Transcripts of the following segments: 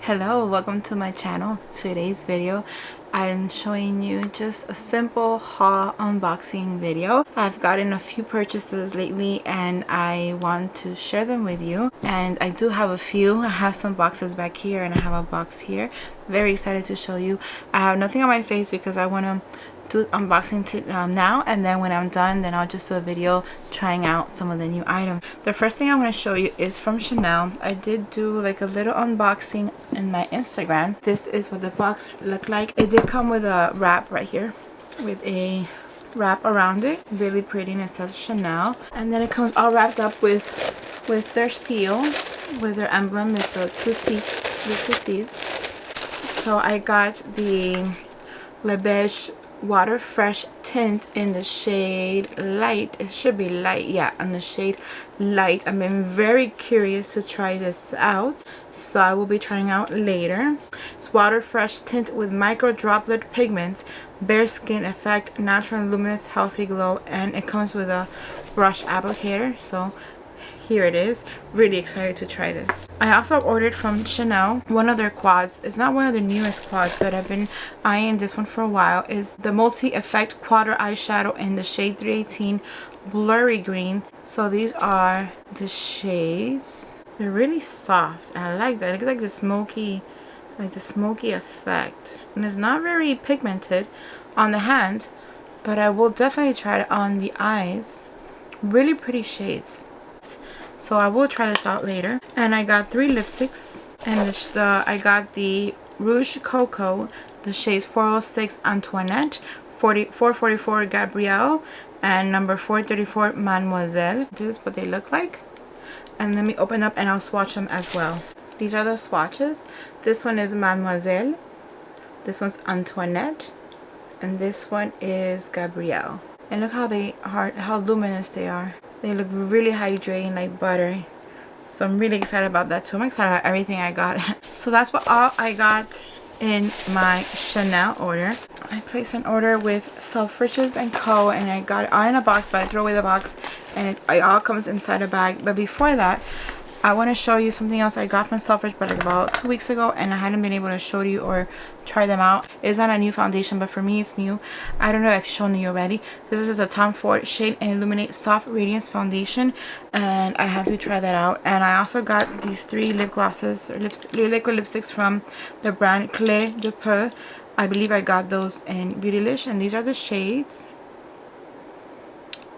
Hello, welcome to my channel. Today's video I'm showing you just a simple haul unboxing video. I've gotten a few purchases lately and I want to share them with you, and I do have a few. I have some boxes back here and I have a box here. Very excited to show you. I have nothing on my face because I want to do unboxing now, and then when I'm done, then I'll just do a video trying out some of the new items. The first thing I want to show you is from Chanel. I did do like a little unboxing in my Instagram. This is what the box looked like. It did come with a wrap right here with a wrap around it, really pretty, and it says Chanel, and then it comes all wrapped up with their seal, with their emblem. It's the two C's. So I got the Le Beige Water Fresh tint in the shade light. It should be light, yeah, on the shade light. I've been very curious to try this out, so I will be trying out later. It's Water Fresh tint with micro droplet pigments, bare skin effect, natural and luminous healthy glow, and it comes with a brush applicator. So here it is. Really excited to try this. I also ordered from Chanel one of their quads. It's not one of the newest quads, but I've been eyeing this one for a while. Is the multi-effect quadra eyeshadow in the shade 318 Blurry Green. So these are the shades. They're really soft. I like that. It looks like the smoky effect, and it's not very pigmented on the hand, but I will definitely try it on the eyes. Really pretty shades. So I will try this out later. And I got 3 lipsticks, and I got the Rouge Cocoa, the shades 406 Antoinette, 444 Gabrielle, and number 434 Mademoiselle. This is what they look like. And let me open up and I'll swatch them as well. These are the swatches. This one is Mademoiselle, this one's Antoinette, and this one is Gabrielle. And look how luminous they are. They look really hydrating, like butter. So I'm really excited about that too. I'm excited about everything I got. So that's what all I got in my Chanel order. I placed an order with Selfridges and Co, and I got it all in a box, but I throw away the box and it all comes inside a bag. But before that, I want to show you something else I got from Selfridge, but like about 2 weeks ago, and I hadn't been able to show you or try them out. It's not a new foundation, but for me it's new. I don't know if I've shown you already. This is a Tom Ford Shade and Illuminate Soft Radiance Foundation, and I have to try that out. And I also got these 3 lip glosses, or liquid lipsticks from the brand Clé de Peau. I believe I got those in Beautylish, and these are the shades.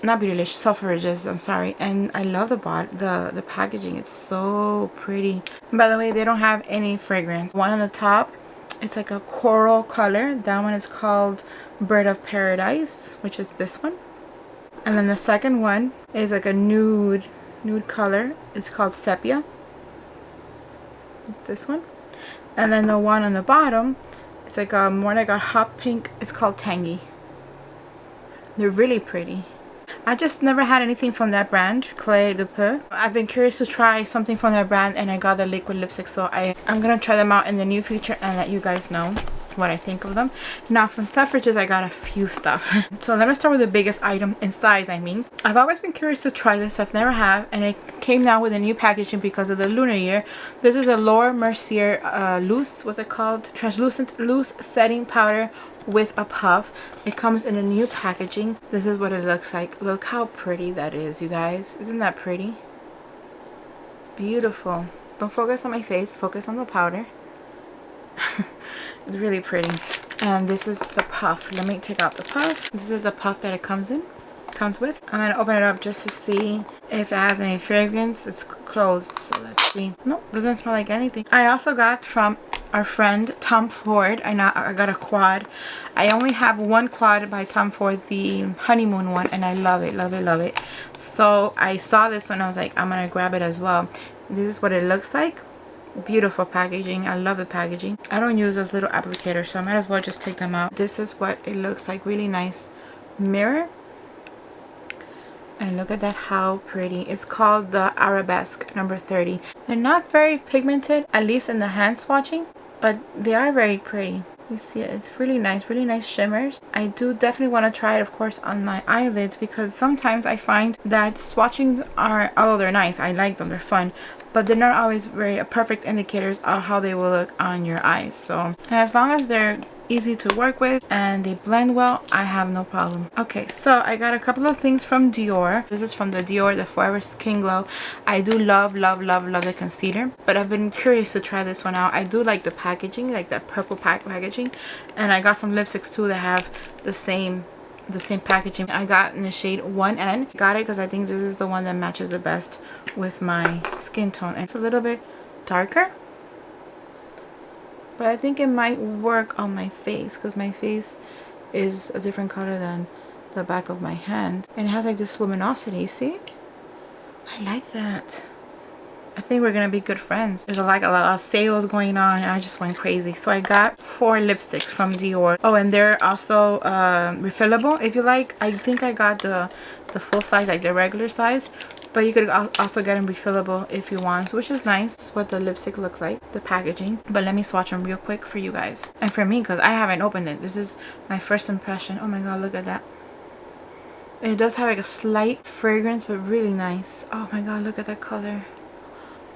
Not Beautylish, Selfridges, I'm sorry. And I love the packaging. It's so pretty. And by the way, they don't have any fragrance. One on the top, it's like a coral color. That one is called Bird of Paradise, which is this one. And then the second one is like a nude color. It's called Sepia. It's this one. And then the one on the bottom, it's like a more like a hot pink. It's called Tangy. They're really pretty. I just never had anything from that brand, Clé de Peau. I've been curious to try something from that brand, and I got the liquid lipstick, so I'm gonna try them out in the near future and let you guys know what I think of them. Now from Selfridges, I got a few stuff. So let me start with the biggest item in size. I've always been curious to try this. I've never have, and it came now with a new packaging because of the lunar year. This is a Laura Mercier loose, what's it called? Translucent loose setting powder with a puff. It comes in a new packaging. This is what it looks like. Look how pretty that is, you guys. Isn't that pretty? It's beautiful. Don't focus on my face, focus on the powder. It's really pretty. And this is the puff. Let me take out the puff. This is the puff that it comes with. I'm gonna open it up just to see if it has any fragrance. It's closed, so let's see. Nope, doesn't smell like anything. I also got from our friend Tom Ford. I got a quad. I only have one quad by Tom Ford, the honeymoon one, and I love it, love it, love it. So I saw this one, I was like, I'm gonna grab it as well. This is what it looks like. Beautiful packaging. I love the packaging. I don't use those little applicators, so I might as well just take them out. This is what it looks like. Really nice mirror. And look at that, how pretty. It's called the Arabesque number 30. They're not very pigmented, at least in the hand swatching, but they are very pretty. You see it, it's really nice shimmers. I do definitely want to try it, of course, on my eyelids, because sometimes I find that swatchings are, although they're nice, I like them, they're fun, but they're not always very perfect indicators of how they will look on your eyes. So, and as long as they're easy to work with and they blend well, I have no problem. Okay, so I got a couple of things from Dior. This is from the Dior, the Forever Skin Glow. I do love the concealer, but I've been curious to try this one out. I do like the packaging, like that purple packaging, and I got some lipsticks too that have the same packaging. I got in the shade 1N. Got it because I think this is the one that matches the best with my skin tone. It's a little bit darker, but I think it might work on my face because my face is a different color than the back of my hand. And it has like this luminosity, see? I like that. I think we're gonna be good friends. There's like a lot of sales going on and I just went crazy. So I got 4 lipsticks from Dior. Oh, and they're also refillable if you like. I think I got the full size, like the regular size. But you could also get them refillable if you want, which is nice. This is what the lipstick looks like, the packaging. But let me swatch them real quick for you guys. And for me, because I haven't opened it. This is my first impression. Oh my god, look at that. It does have like a slight fragrance, but really nice. Oh my god, look at that color.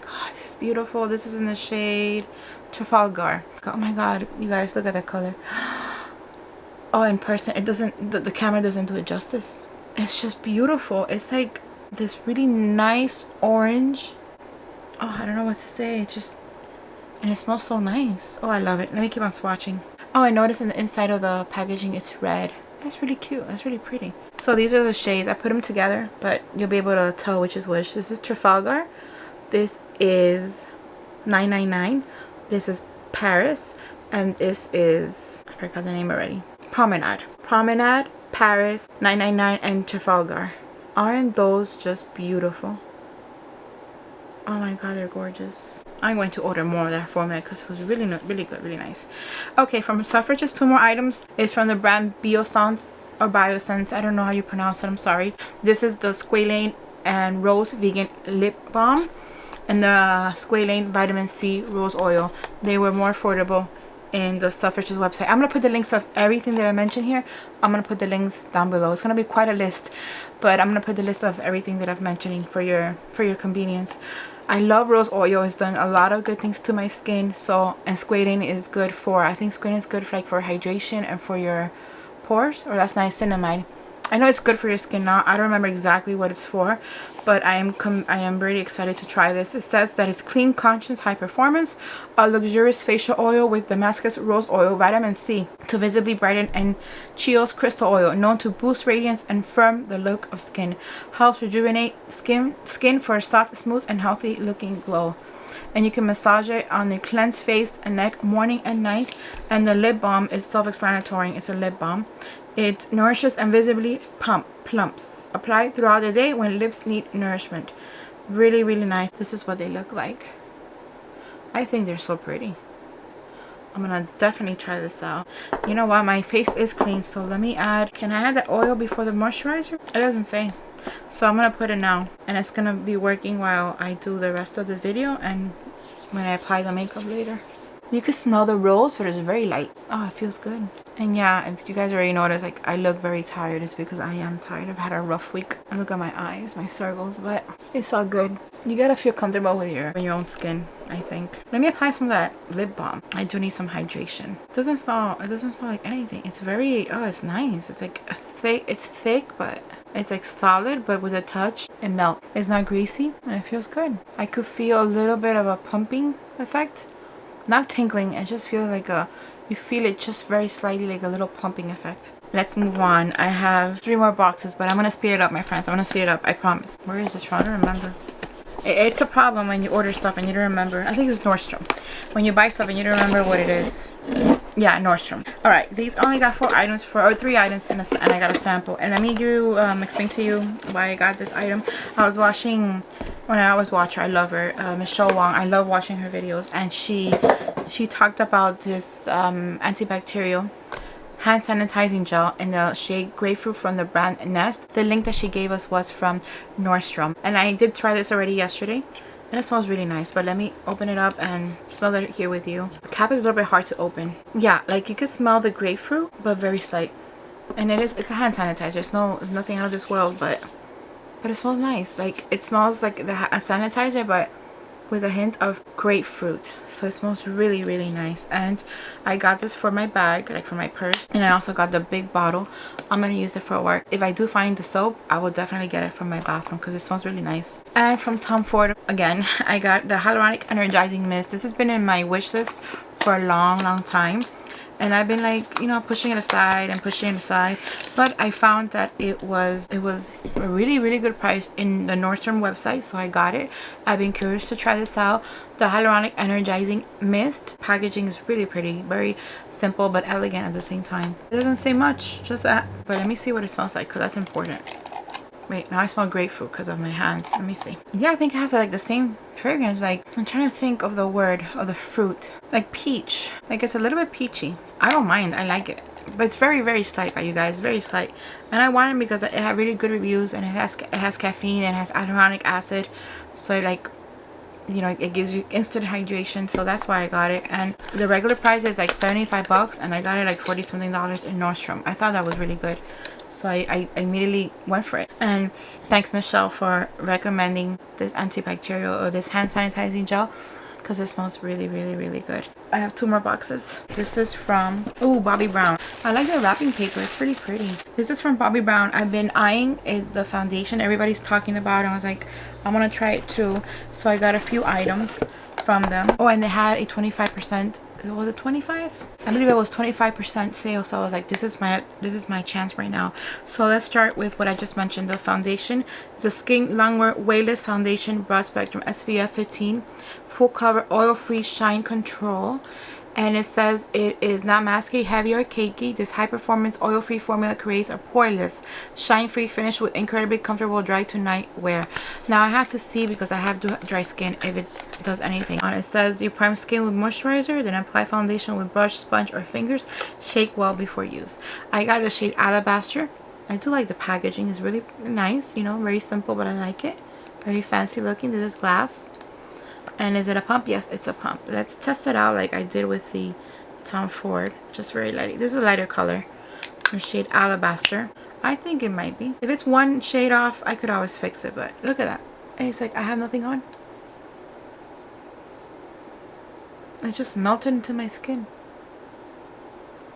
God, this is beautiful. This is in the shade Trafalgar. Oh my god, you guys, look at that color. Oh, in person, it doesn't, the camera doesn't do it justice. It's just beautiful. It's like this really nice orange. Oh, I don't know what to say. It's just, and it smells so nice. Oh, I love it. Let me keep on swatching. Oh, I noticed in the inside of the packaging it's red. That's really cute. That's really pretty. So these are the shades. I put them together, but you'll be able to tell which is which. This is Trafalgar. This is 999. This is Paris. And this is, I forgot the name already. Promenade. Promenade, Paris, 999, and Trafalgar. Aren't those just beautiful? Oh my god, they're gorgeous. I'm going to order more of that formula because it was really good, really nice. Okay, from Selfridge, just 2 more items. It's from the brand Biossance or Biossance. I don't know how you pronounce it, I'm sorry. This is the Squalane and Rose Vegan Lip Balm and the Squalane Vitamin C Rose Oil. They were more affordable in the Selfridge's website. I'm going to put the links of everything that I mentioned here. I'm going to put the links down below. It's going to be quite a list, but I'm going to put the list of everything that I'm mentioning for your convenience. I love rose oil. It's done a lot of good things to my skin. So, and Squalane is good for, I think Squalane is good for like for hydration and for your pores, or that's niacinamide. I know it's good for your skin now. I don't remember exactly what it's for, but I am really excited to try this. It says that it's clean, conscious, high performance, a luxurious facial oil with Damascus rose oil, vitamin C to visibly brighten, and Chios crystal oil, known to boost radiance and firm the look of skin. Helps rejuvenate skin for a soft, smooth, and healthy looking glow. And you can massage it on your cleansed face and neck morning and night. And the lip balm is self-explanatory. It's a lip balm. It nourishes and visibly plumps. Apply throughout the day when lips need nourishment. Really nice. This is what they look like. I think they're so pretty. I'm gonna definitely try this out. You know what? My face is clean, so let me add. Can I add that oil before the moisturizer? It doesn't say. So I'm gonna put it now, and it's gonna be working while I do the rest of the video and when I apply the makeup later. You can smell the rose, but it's very light. Oh, it feels good. And yeah, if you guys already noticed, like I look very tired. It's because I am tired. I've had a rough week. And look at my eyes, my circles, but it's all good. You gotta feel comfortable with your own skin, I think. Let me apply some of that lip balm. I do need some hydration. It doesn't smell like anything. It's very, oh, it's nice. It's like a thick, it's thick, but it's like solid, but with a touch, it melts. It's not greasy, and it feels good. I could feel a little bit of a pumping effect. Not tingling, it just feels like you feel it just very slightly, like a little pumping effect. Let's move on. I have 3 more boxes, but I'm gonna speed it up, my friends. I'm gonna speed it up, I promise. Where is this from? I don't remember. It's a problem when you order stuff and you don't remember. I think it's Nordstrom. When you buy stuff and you don't remember what it is. Yeah, Nordstrom. Alright, these only got 4 items, or 3 items, and I got a sample. And let me explain to you why I got this item. I was watching, when I always watch her, I love her, Michelle Wong. I love watching her videos, and she talked about this antibacterial hand sanitizing gel in the shade Grapefruit from the brand Nest. The link that she gave us was from Nordstrom, and I did try this already yesterday. and it smells really nice. But let me open it up and smell it here with you. The cap is a little bit hard to open. Yeah, like you can smell the grapefruit, but very slight. And it's a hand sanitizer. It's nothing out of this world, but it smells nice. Like it smells like a sanitizer, but with a hint of grapefruit. So it smells really, really nice. And I got this for my bag, like for my purse. And I also got the big bottle. I'm gonna use it for work. If I do find the soap, I will definitely get it from my bathroom because it smells really nice. And from Tom Ford, again, I got the Hyaluronic Energizing Mist. This has been in my wish list for a long time. And I've been like, you know, pushing it aside and pushing it aside. But I found that it was a really, really good price in the Nordstrom website. So I got it. I've been curious to try this out. The Hyaluronic Energizing Mist. Packaging is really pretty. Very simple but elegant at the same time. It doesn't say much, just that. But let me see what it smells like because that's important. Wait, now I smell grapefruit because of my hands. Let me see. Yeah, I think it has like the same fragrance. Like, I'm trying to think of the word, of the fruit. Like peach. Like it's a little bit peachy. I don't mind. I like it. But it's very, very slight, you guys. Very slight. And I want it because it had really good reviews. And it has caffeine and it has hyaluronic acid. So like, you know, it gives you instant hydration. So that's why I got it. And the regular price is like 75 bucks. And I got it like 40 something dollars in Nordstrom. I thought that was really good. So I immediately went for it. And thanks Michelle for recommending this antibacterial or this hand sanitizing gel because it smells really, really, really good. I have 2 more boxes. This is from Bobbi Brown. I like the wrapping paper. It's really pretty. This is from Bobbi Brown. I've been eyeing the foundation everybody's talking about, and I was like, I want to try it too. So I got a few items from them. Oh, and they had a 25%. Was it 25? I believe it was 25% sale. So I was like, this is my chance right now. So let's start with what I just mentioned. The foundation. It's a Skin Longwear Weightless Foundation, Broad Spectrum, SPF 15, full cover, oil free shine control. And it says it is not masky, heavy, or cakey. This high performance oil free formula creates a poreless, shine free finish with incredibly comfortable dry to night wear. Now I have to see because I have dry skin if it does anything. It says you prime skin with moisturizer, then apply foundation with brush, sponge, or fingers. Shake well before use. I got the shade Alabaster. I do like the packaging. It's really nice, you know, very simple, but I like it. Very fancy looking. This is glass. And is it a pump? Yes, it's a pump. Let's test it out like I did with the Tom Ford. Just very light. This is a lighter color. The shade Alabaster. I think it might be. If it's one shade off, I could always fix it. But look at that. And it's like I have nothing on. It just melted into my skin.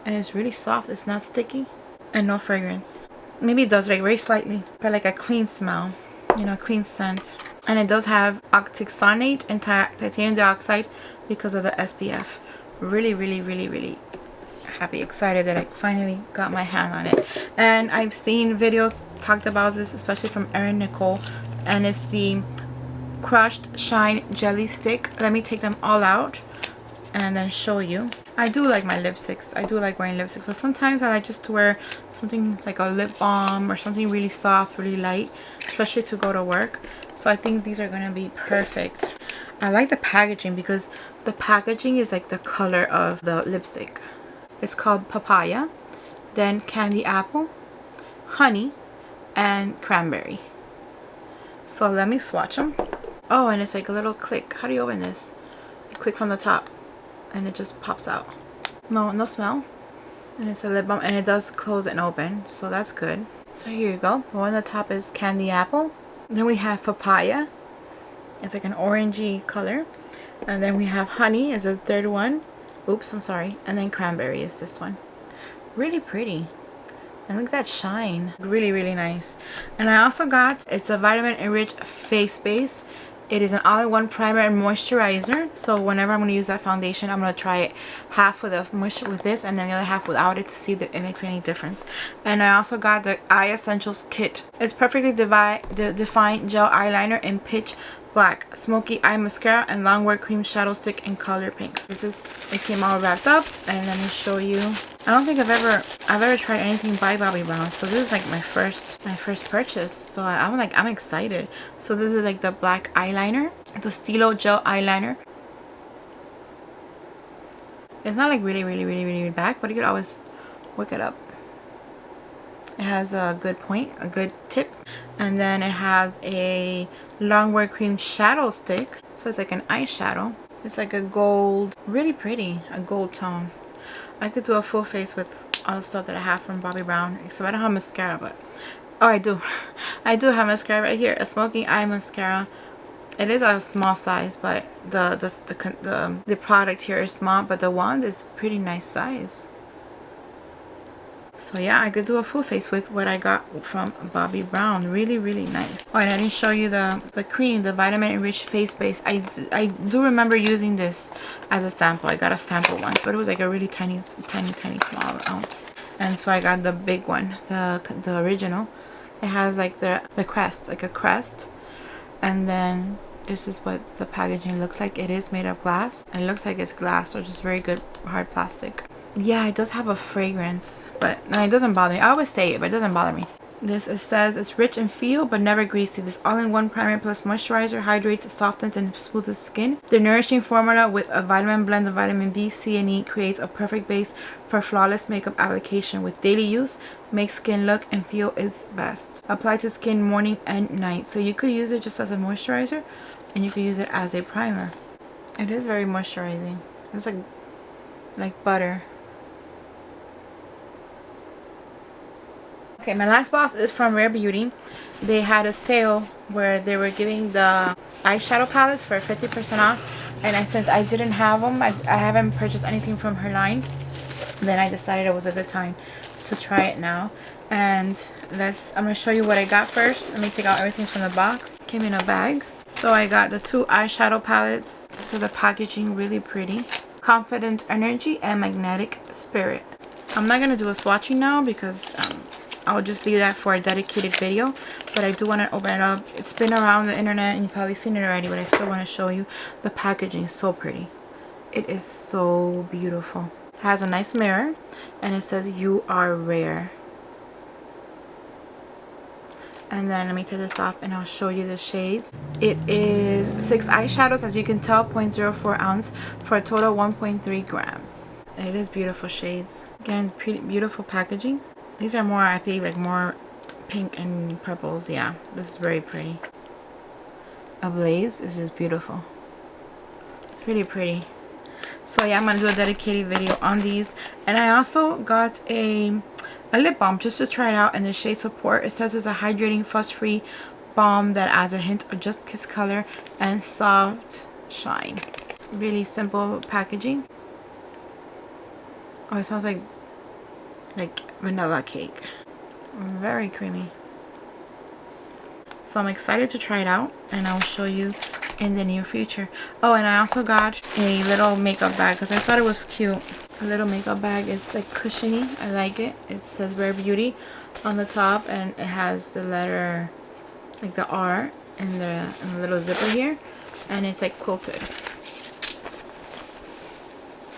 And it's really soft. It's not sticky. And no fragrance. Maybe it does like very slightly. But like a clean smell. You know, a clean scent. And it does have octixonate and titanium dioxide because of the SPF. Really, really, really, really happy, excited that I finally got my hand on it. And I've seen videos talked about this, especially from Erin Nicole. And it's the Crushed Shine Jelly Stick. Let me take them all out and then show you. I do like my lipsticks. I do like wearing lipsticks, but sometimes I like just to wear something like a lip balm or something really soft, really light, especially to go to work. So I think these are gonna be perfect. I like the packaging because the packaging is like the color of the lipstick. It's called Papaya, then Candy Apple, Honey, and Cranberry. So let me swatch them. Oh, and it's like a little click. How do you open this? You click from the top and it just pops out. No smell. And it's a lip balm and it does close and open, so that's good. So here you go. The one on the top is Candy Apple. Then we have Papaya. It's like an orangey color. And then we have Honey is the third one. Oops, I'm sorry. And then Cranberry is this one. Really pretty. And look at that shine. Really, really nice. And I also got, it's a vitamin enriched face base. It is an all-in-one primer and moisturizer. So whenever I'm going to use that foundation, I'm going to try it half with the moisture with this and then the other half without it to see if it makes any difference. And I also got the Eye Essentials Kit. It's perfectly defined gel eyeliner in pitch black, smoky eye mascara, and longwear cream shadow stick in color pinks. It came all wrapped up, and let me show you. I don't think I've ever tried anything by Bobbi Brown, so this is like my first purchase. So I'm excited. So this is like the black eyeliner. It's a Stilo gel eyeliner. It's not like really black, but you could always work it up. It has a good point, a good tip. And then it has a Longwear Cream Shadow Stick. So it's like an eyeshadow. It's like a gold, really pretty, a gold tone. I could do a full face with all the stuff that I have from Bobbi Brown. Except I don't have mascara, but... Oh, I do. I do have mascara right here. A smoking eye mascara. It is a small size, but the product here is small, but the wand is pretty nice size. So yeah, I could do a full face with what I got from Bobbi Brown. Really, really nice. Oh, and I didn't show you the cream, the Vitamin Enriched Face Base. I do remember using this as a sample. I got a sample once, but it was like a really tiny small ounce. And so I got the big one, the original. It has like the crest, like a crest. And then this is what the packaging looks like. It is made of glass. It looks like it's glass or just very good hard plastic. Yeah, it does have a fragrance, but no, it doesn't bother me. I always say it, but it doesn't bother me. This, it says, it's rich in feel but never greasy. This all-in-one primer plus moisturizer hydrates, softens, and smooths skin. The nourishing formula with a vitamin blend of vitamin B, C, and E creates a perfect base for flawless makeup application. With daily use, makes skin look and feel its best. Apply to skin morning and night. So you could use it just as a moisturizer, and you could use it as a primer. It is very moisturizing. It's like butter. Okay, my last box is from Rare Beauty. They had a sale where they were giving the eyeshadow palettes for 50% off. And since I didn't have them, I haven't purchased anything from her line. Then I decided it was a good time to try it now. And I'm going to show you what I got first. Let me take out everything from the box. Came in a bag. So I got the 2 eyeshadow palettes. So the packaging really pretty. Confident Energy and Magnetic Spirit. I'm not going to do a swatching now because I'll just leave that for a dedicated video, but I do want to open it up. It's been around the internet and you've probably seen it already, but I still want to show you. The packaging is so pretty. It is so beautiful. It has a nice mirror and it says "You are rare." And then let me take this off and I'll show you the shades. It is 6 eyeshadows, as you can tell, 0.04 ounce for a total 1.3 grams. It is beautiful shades. Again, pretty beautiful packaging. These are more, I think, like more pink and purples. Yeah, this is very pretty. Ablaze is just beautiful. Pretty pretty. So yeah, I'm going to do a dedicated video on these. And I also got a lip balm just to try it out in the shade Support. It says it's a hydrating, fuss-free balm that adds a hint of just kiss color and soft shine. Really simple packaging. Oh, it smells like vanilla cake. Very creamy. So I'm excited to try it out and I'll show you in the near future. Oh, and I also got a little makeup bag because I thought it was cute. A little makeup bag. It's like cushiony. I like it. It says Rare Beauty on the top and it has the letter, like the R and the little zipper here, and it's like quilted.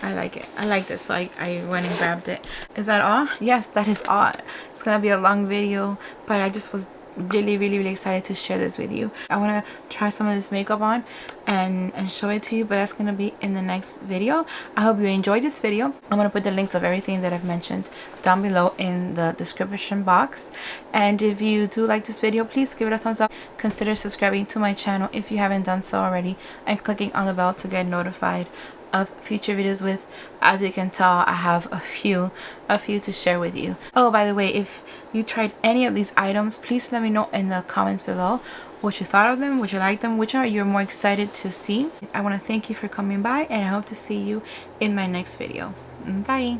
I like it. I like this, so I went and grabbed it. Is that all? Yes, that is all. It's gonna be a long video, but I just was really excited to share this with you. I want to try some of this makeup on and show it to you, but that's gonna be in the next video. I hope you enjoyed this video. I'm gonna put the links of everything that I've mentioned down below in the description box, and if you do like this video, please give it a thumbs up. Consider subscribing to my channel if you haven't done so already, and clicking on the bell to get notified of future videos with, as you can tell, I have a few to share with you. Oh, by the way, if you tried any of these items, please let me know in the comments below what you thought of them, what you liked them, which are you're more excited to see. I want to thank you for coming by, and I hope to see you in my next video. Bye.